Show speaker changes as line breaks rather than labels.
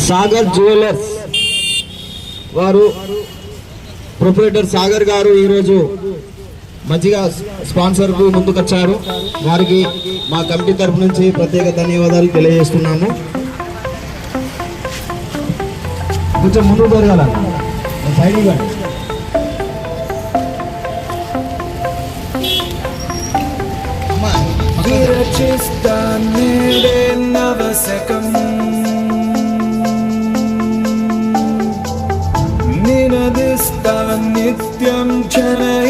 Sagar jewellers వారు proprietor Sagar గారు ఈరోజు మజ్జిగ స్పాన్సర్ కు ముందుకొచ్చారు. వారికి మా కమిటీ తరఫు నుంచి ప్రత్యేక ధన్యవాదాలు తెలియజేస్తున్నాము. కొంచెం ముందు జరగాల సైడ్ ఇవ్వండి.
నినదిస్తా నిత్యం జనై